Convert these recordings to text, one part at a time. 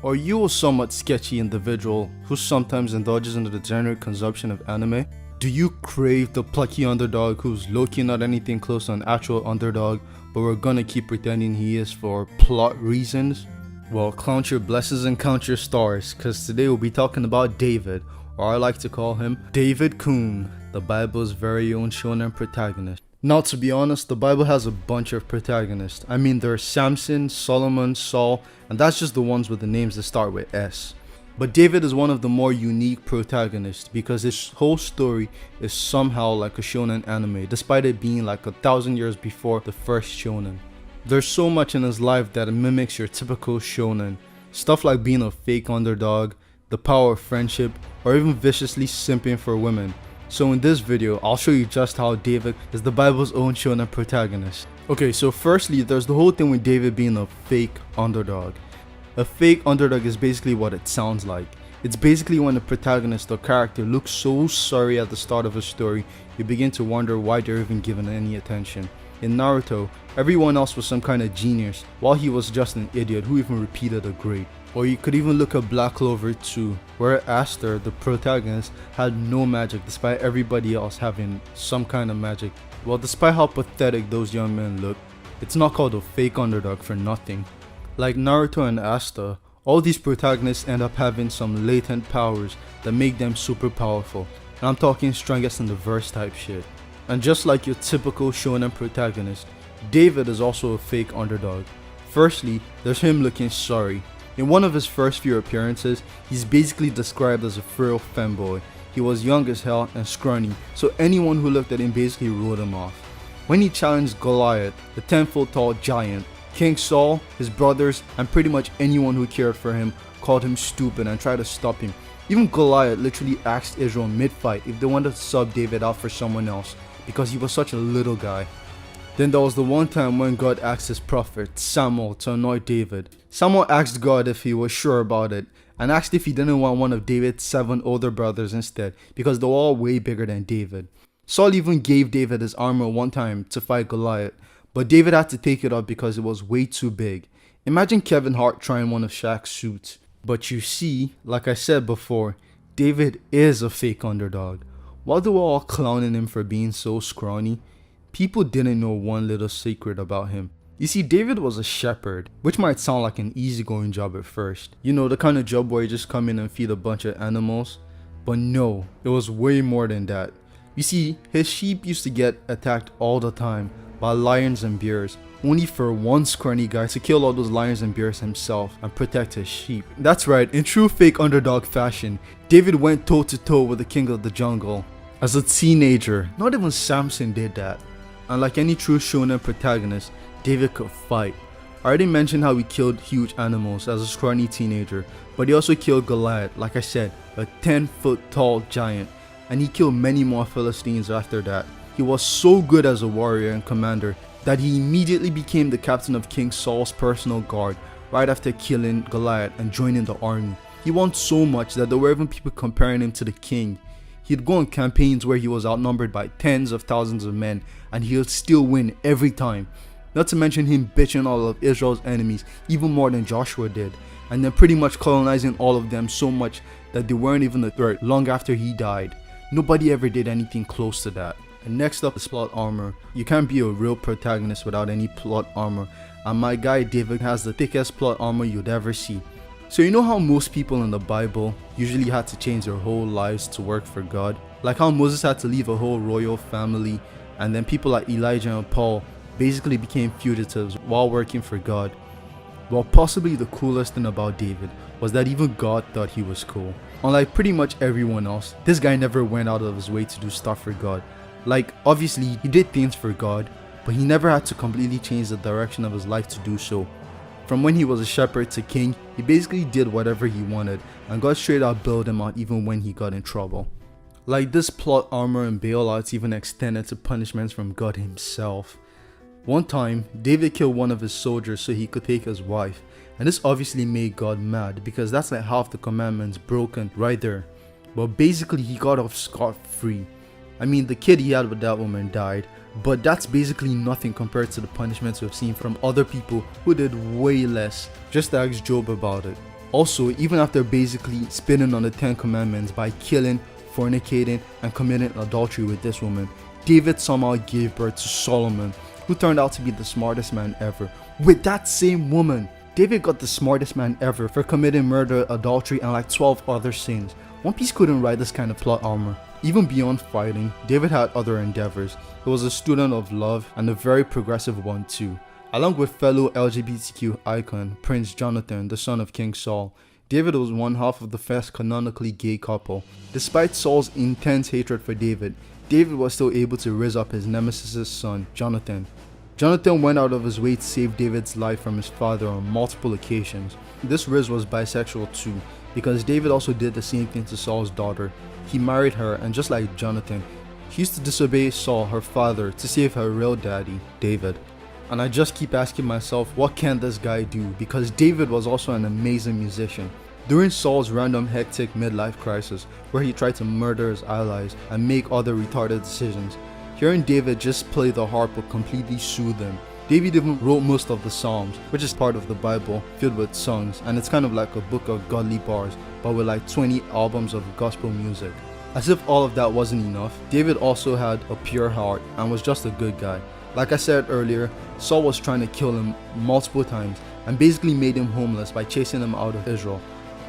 Are you a somewhat sketchy individual who sometimes indulges in the degenerate consumption of anime? Do you crave the plucky underdog who's low-key not anything close to an actual underdog, but we're gonna keep pretending he is for plot reasons? Well, count your blessings and count your stars, cause today we'll be talking about David, or I like to call him David Kuhn, the Bible's very own shonen protagonist. Now, to be honest, the Bible has a bunch of protagonists. I mean, there's Samson, Solomon, Saul, and that's just the ones with the names that start with S. But David is one of the more unique protagonists because his whole story is somehow like a shonen anime, despite it being like 1,000 years before the first shonen. There's so much in his life that mimics your typical shonen. Stuff like being a fake underdog, the power of friendship, or even viciously simping for women. So in this video, I'll show you just how David is the Bible's own shonen protagonist. Okay, so firstly, there's the whole thing with David being a fake underdog. A fake underdog is basically what it sounds like. It's basically when the protagonist or character looks so sorry at the start of a story, you begin to wonder why they're even given any attention. In Naruto, everyone else was some kind of genius, while he was just an idiot who even repeated a grade. Or you could even look at Black Clover 2, where Asta, the protagonist, had no magic despite everybody else having some kind of magic. Well, despite how pathetic those young men look, it's not called a fake underdog for nothing. Like Naruto and Asta, all these protagonists end up having some latent powers that make them super powerful, and I'm talking strongest in the verse type shit. And just like your typical shonen protagonist, David is also a fake underdog. Firstly, there's him looking sorry. In one of his first few appearances, he's basically described as a frail femboy. He was young as hell and scrawny, so anyone who looked at him basically wrote him off. When he challenged Goliath, the 10-foot tall giant, King Saul, his brothers, and pretty much anyone who cared for him called him stupid and tried to stop him. Even Goliath literally asked Israel mid-fight if they wanted to sub David out for someone else because he was such a little guy. Then there was the one time when God asked his prophet, Samuel, to anoint David. Samuel asked God if he was sure about it, and asked if he didn't want one of David's 7 older brothers instead, because they were all way bigger than David. Saul even gave David his armor one time to fight Goliath, but David had to take it off because it was way too big. Imagine Kevin Hart trying one of Shaq's suits. But you see, like I said before, David is a fake underdog. While they were all clowning him for being so scrawny, people didn't know one little secret about him. You see, David was a shepherd, which might sound like an easygoing job at first. You know, the kind of job where you just come in and feed a bunch of animals. But no, it was way more than that. You see, his sheep used to get attacked all the time by lions and bears, only for one scrawny guy to kill all those lions and bears himself and protect his sheep. That's right, in true fake underdog fashion, David went toe to toe with the king of the jungle. As a teenager, not even Samson did that. And like any true shonen protagonist, David could fight. I already mentioned how he killed huge animals as a scrawny teenager, but he also killed Goliath, like I said, a 10-foot tall giant, and he killed many more Philistines after that. He was so good as a warrior and commander that he immediately became the captain of King Saul's personal guard right after killing Goliath and joining the army. He won so much that there were even people comparing him to the king. He'd go on campaigns where he was outnumbered by tens of thousands of men and he would still win every time. Not to mention him bitching all of Israel's enemies even more than Joshua did, and then pretty much colonizing all of them so much that they weren't even a threat long after he died. Nobody ever did anything close to that. And next up is plot armor. You can't be a real protagonist without any plot armor, and my guy David has the thickest plot armor you'd ever see. So you know how most people in the Bible usually had to change their whole lives to work for God? Like how Moses had to leave a whole royal family, and then people like Elijah and Paul basically became fugitives while working for God. Well, possibly the coolest thing about David was that even God thought he was cool. Unlike pretty much everyone else, this guy never went out of his way to do stuff for God. Like, obviously, he did things for God, but he never had to completely change the direction of his life to do so. From when he was a shepherd to king, he basically did whatever he wanted, and God straight out bailed him out even when he got in trouble. Like, this plot armor and bailouts even extended to punishments from God himself. One time, David killed one of his soldiers so he could take his wife, and this obviously made God mad because that's like half the commandments broken right there. But basically, he got off scot-free. I mean, the kid he had with that woman died, but that's basically nothing compared to the punishments we've seen from other people who did way less. Just ask Job about it. Also, even after basically spitting on the 10 commandments by killing, fornicating, and committing adultery with this woman, David somehow gave birth to Solomon, who turned out to be the smartest man ever. With that same woman, David got the smartest man ever for committing murder, adultery, and like 12 other sins. One Piece couldn't write this kind of plot armor. Even beyond fighting, David had other endeavors. He was a student of love, and a very progressive one too. Along with fellow LGBTQ icon Prince Jonathan, the son of King Saul, David was one half of the first canonically gay couple. Despite Saul's intense hatred for David, David was still able to raise up his nemesis' son, Jonathan. Jonathan went out of his way to save David's life from his father on multiple occasions. This rizz was bisexual too, because David also did the same thing to Saul's daughter. He married her, and just like Jonathan, he used to disobey Saul, her father, to save her real daddy, David. And I just keep asking myself, what can this guy do? Because David was also an amazing musician. During Saul's random hectic midlife crisis, where he tried to murder his allies and make other retarded decisions, hearing David just play the harp would completely soothe him. David even wrote most of the Psalms, which is part of the Bible, filled with songs, and it's kind of like a book of godly bars, but with like 20 albums of gospel music. As if all of that wasn't enough, David also had a pure heart and was just a good guy. Like I said earlier, Saul was trying to kill him multiple times and basically made him homeless by chasing him out of Israel.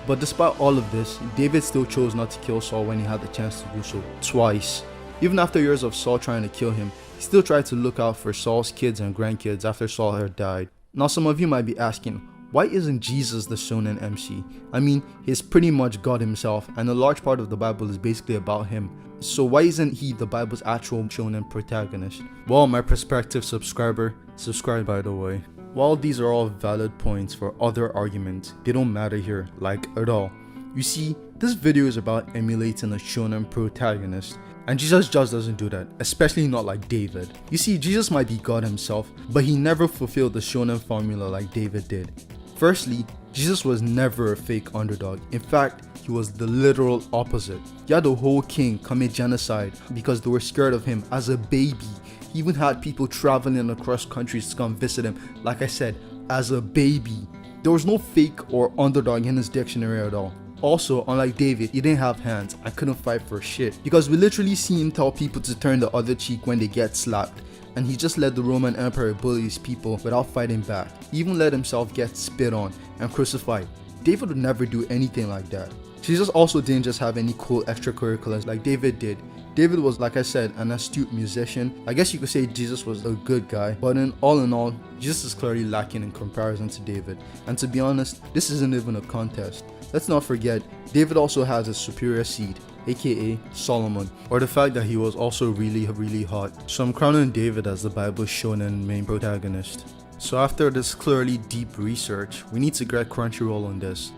But despite all of this, David still chose not to kill Saul when he had the chance to do so, twice. Even after years of Saul trying to kill him, he still tried to look out for Saul's kids and grandkids after Saul had died. Now some of you might be asking, why isn't Jesus the Shonen MC? I mean, he's pretty much God himself, and a large part of the Bible is basically about him. So why isn't he the Bible's actual Shonen protagonist? Well, my prospective subscriber, subscribe by the way. While these are all valid points for other arguments, they don't matter here, like at all. You see, this video is about emulating a Shonen protagonist, and Jesus just doesn't do that, especially not like David. You see, Jesus might be God himself, but he never fulfilled the Shonen formula like David did. Firstly, Jesus was never a fake underdog. In fact, he was the literal opposite. He had the whole king commit genocide because they were scared of him as a baby. He even had people traveling across countries to come visit him, like I said, as a baby. There was no fake or underdog in his dictionary at all. Also, unlike David, he didn't have hands and couldn't fight for shit, because we literally see him tell people to turn the other cheek when they get slapped, and he just let the Roman Emperor bully his people without fighting back. He even let himself get spit on and crucified. David would never do anything like that. Jesus also didn't just have any cool extracurriculars like David did. David was, like I said, an astute musician. I guess you could say Jesus was a good guy, but in all, Jesus is clearly lacking in comparison to David. And to be honest, this isn't even a contest. Let's not forget, David also has a superior seed, aka Solomon, or the fact that he was also really hot. So I'm crowning David as the Bible's Shonen main protagonist. So after this clearly deep research, we need to get Crunchyroll on this.